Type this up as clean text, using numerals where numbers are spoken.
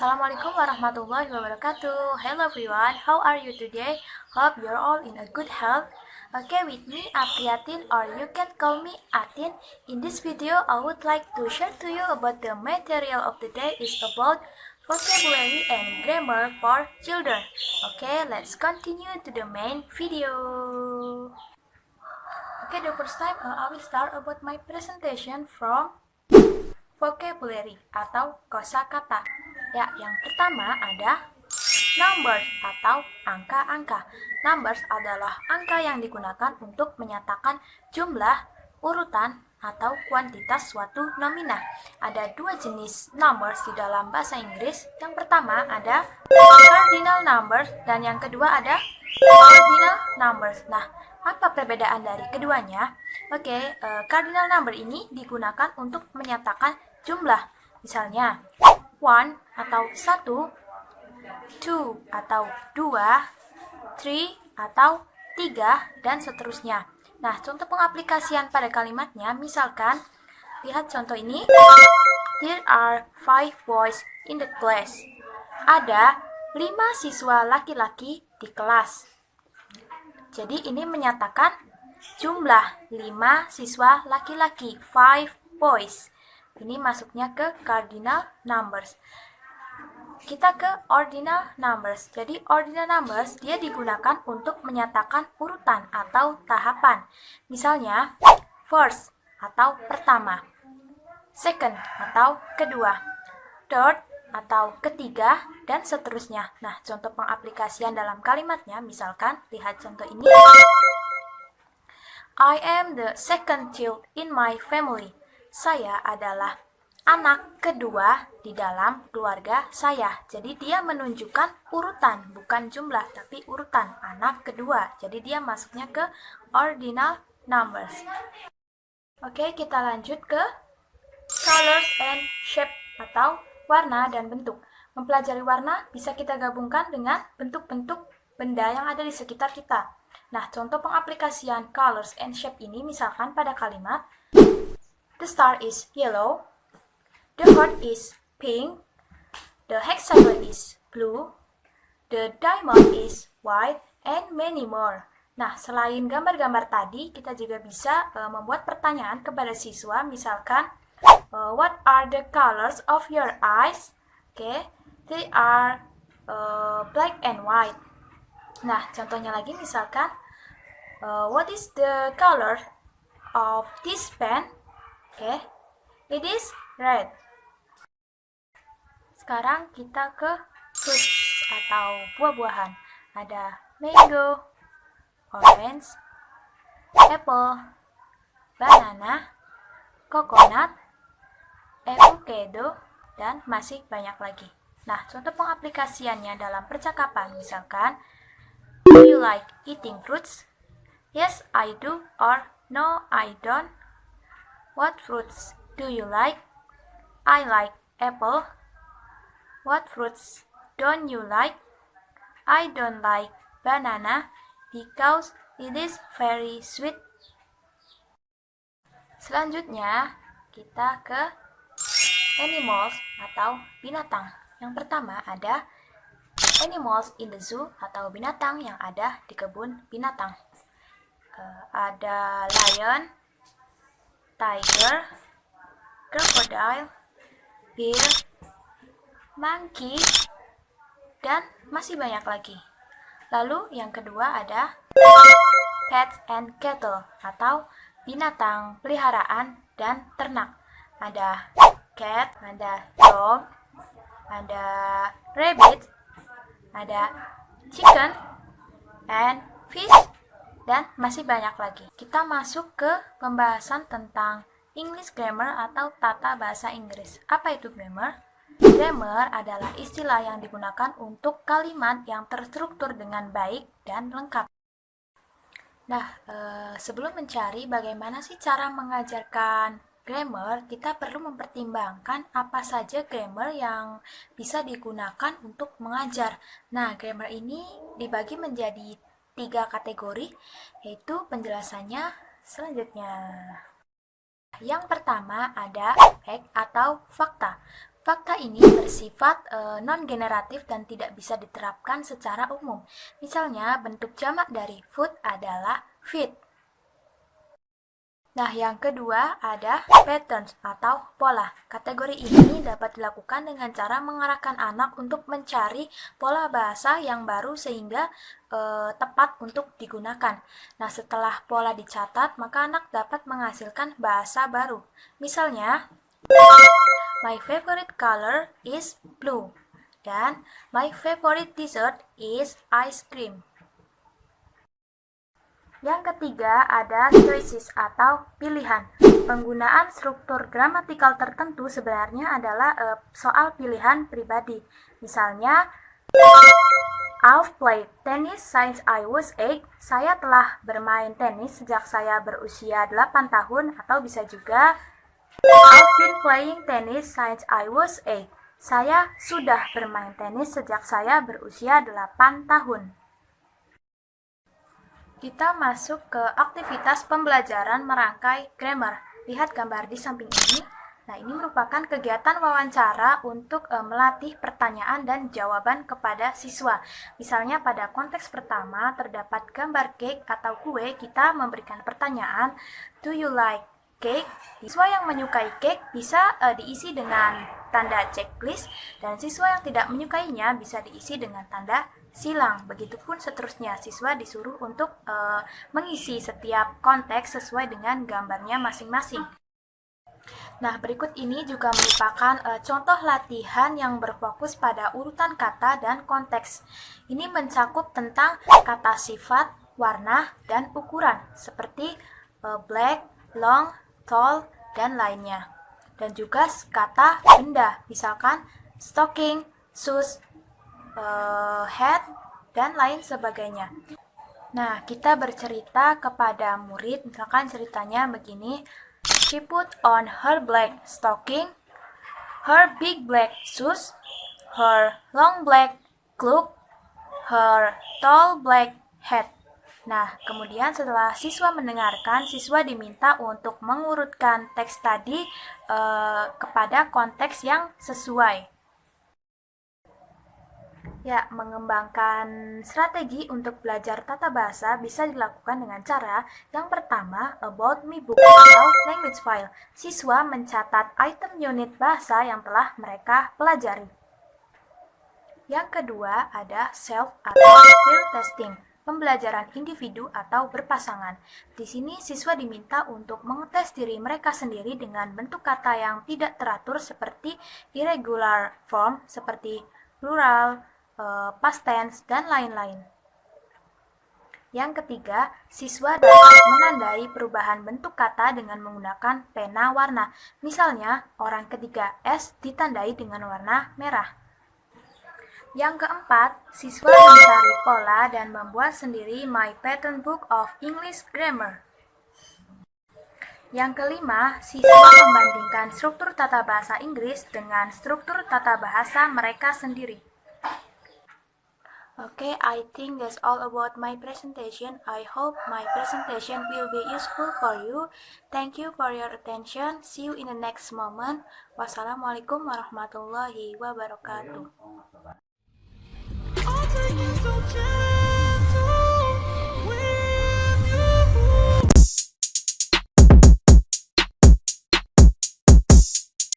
Assalamualaikum warahmatullahi wabarakatuh. Hello everyone, how are you today? Hope you're all in a good health. Okay, with me Apriatin, or you can call me Atin. In this video, I would like to share to you about the material of the day is about vocabulary and grammar for children. Okay, let's continue to the main video. Okay, the first time I will start about my presentation from vocabulary atau kosakata. Ya, yang pertama ada numbers atau angka-angka. Numbers adalah angka yang digunakan untuk menyatakan jumlah, urutan, atau kuantitas suatu nomina. Ada dua jenis numbers di dalam bahasa Inggris. Yang pertama ada cardinal numbers dan yang kedua ada ordinal numbers. Nah, apa perbedaan dari keduanya? Oke, cardinal number ini digunakan untuk menyatakan jumlah. Misalnya, 1 atau 1, 2 atau 2, 3 atau 3, dan seterusnya. Nah, contoh pengaplikasian pada kalimatnya, misalkan, lihat contoh ini. There are 5 boys in the class. Ada 5 siswa laki-laki di kelas. Jadi ini menyatakan jumlah 5 siswa laki-laki, 5 boys. Ini masuknya ke cardinal numbers. Kita ke ordinal numbers. Jadi ordinal numbers dia digunakan untuk menyatakan urutan atau tahapan. Misalnya first atau pertama, second atau kedua, third atau ketiga, dan seterusnya. Nah, contoh pengaplikasian dalam kalimatnya, misalkan lihat contoh ini. I am the second child in my family. Saya adalah anak kedua di dalam keluarga saya. Jadi dia menunjukkan urutan, bukan jumlah, tapi urutan, anak kedua. Jadi dia masuknya ke ordinal numbers. Oke, kita lanjut ke colors and shape atau warna dan bentuk. Mempelajari warna bisa kita gabungkan dengan bentuk-bentuk benda yang ada di sekitar kita. Nah, contoh pengaplikasian colors and shape ini misalkan pada kalimat the star is yellow, the heart is pink, the hexagon is blue, the diamond is white, and many more. Nah, selain gambar-gambar tadi, kita juga bisa membuat pertanyaan kepada siswa, misalkan, what are the colors of your eyes? Okay, they are black and white. Nah, contohnya lagi misalkan, what is the color of this pen? Okay, it is red. Sekarang kita ke fruits atau buah-buahan. Ada mango, orange, apple, banana, coconut, avocado, dan masih banyak lagi. Nah, contoh pengaplikasiannya dalam percakapan, misalkan, do you like eating fruits? Yes, I do, or no, I don't. What fruits do you like? I like apple. What fruits don't you like? I don't like banana because it is very sweet. Selanjutnya, kita ke animals atau binatang. Yang pertama ada animals in the zoo atau binatang yang ada di kebun binatang. Ada lion, tiger, crocodile, bear, monkey, dan masih banyak lagi. Lalu yang kedua ada pets and cattle atau binatang peliharaan dan ternak. Ada cat, ada dog, ada rabbit, ada chicken, and fish, dan masih banyak lagi. Kita masuk ke pembahasan tentang English grammar atau tata bahasa Inggris. Apa itu grammar? Grammar adalah istilah yang digunakan untuk kalimat yang terstruktur dengan baik dan lengkap. Nah, sebelum mencari bagaimana sih cara mengajarkan grammar, kita perlu mempertimbangkan apa saja grammar yang bisa digunakan untuk mengajar. Nah, grammar ini dibagi menjadi 3 kategori, yaitu penjelasannya selanjutnya. Yang pertama ada fact atau fakta. Fakta ini bersifat non-generatif dan tidak bisa diterapkan secara umum. Misalnya, bentuk jamak dari food adalah feed. Nah, yang kedua ada patterns atau pola. Kategori ini dapat dilakukan dengan cara mengarahkan anak untuk mencari pola bahasa yang baru sehingga tepat untuk digunakan. Nah, setelah pola dicatat, maka anak dapat menghasilkan bahasa baru. Misalnya, my favorite color is blue dan my favorite dessert is ice cream. Yang ketiga ada choices atau pilihan. Penggunaan struktur gramatikal tertentu sebenarnya adalah soal pilihan pribadi. Misalnya, I've played tennis since I was 8. Saya telah bermain tenis sejak saya berusia 8 tahun, atau bisa juga I've been playing tennis since I was 8. Saya sudah bermain tenis sejak saya berusia 8 tahun. Kita masuk ke aktivitas pembelajaran merangkai grammar. Lihat gambar di samping ini. Nah, ini merupakan kegiatan wawancara untuk melatih pertanyaan dan jawaban kepada siswa. Misalnya pada konteks pertama terdapat gambar cake atau kue, kita memberikan pertanyaan, do you like cake? Siswa yang menyukai cake bisa diisi dengan tanda checklist, dan siswa yang tidak menyukainya bisa diisi dengan tanda silang. Begitupun seterusnya, siswa disuruh untuk mengisi setiap konteks sesuai dengan gambarnya masing-masing. Nah, berikut ini juga merupakan contoh latihan yang berfokus pada urutan kata dan konteks. Ini mencakup tentang kata sifat, warna, dan ukuran, seperti black, long, tall, dan lainnya. Dan juga kata benda, misalkan stocking, shoes, hat, dan lain sebagainya. Nah, kita bercerita kepada murid, misalkan ceritanya begini, she put on her black stocking, her big black shoes, her long black cloak, her tall black hat. Nah, kemudian setelah siswa mendengarkan, siswa diminta untuk mengurutkan teks tadi kepada konteks yang sesuai. Ya, mengembangkan strategi untuk belajar tata bahasa bisa dilakukan dengan cara yang pertama, About Me Book atau Language File. Siswa mencatat item unit bahasa yang telah mereka pelajari. Yang kedua, ada self atau peer testing, pembelajaran individu atau berpasangan. Di sini siswa diminta untuk mengetes diri mereka sendiri dengan bentuk kata yang tidak teratur seperti irregular form, seperti plural, past tense, dan lain-lain. Yang ketiga, siswa dapat menandai perubahan bentuk kata dengan menggunakan pena warna. Misalnya, orang ketiga S ditandai dengan warna merah. Yang keempat, siswa mencari pola dan membuat sendiri My Pattern Book of English Grammar. Yang kelima, siswa membandingkan struktur tata bahasa Inggris dengan struktur tata bahasa mereka sendiri. Okay, I think that's all about my presentation. I hope my presentation will be useful for you. Thank you for your attention. See you in the next moment. Wassalamualaikum warahmatullahi wabarakatuh.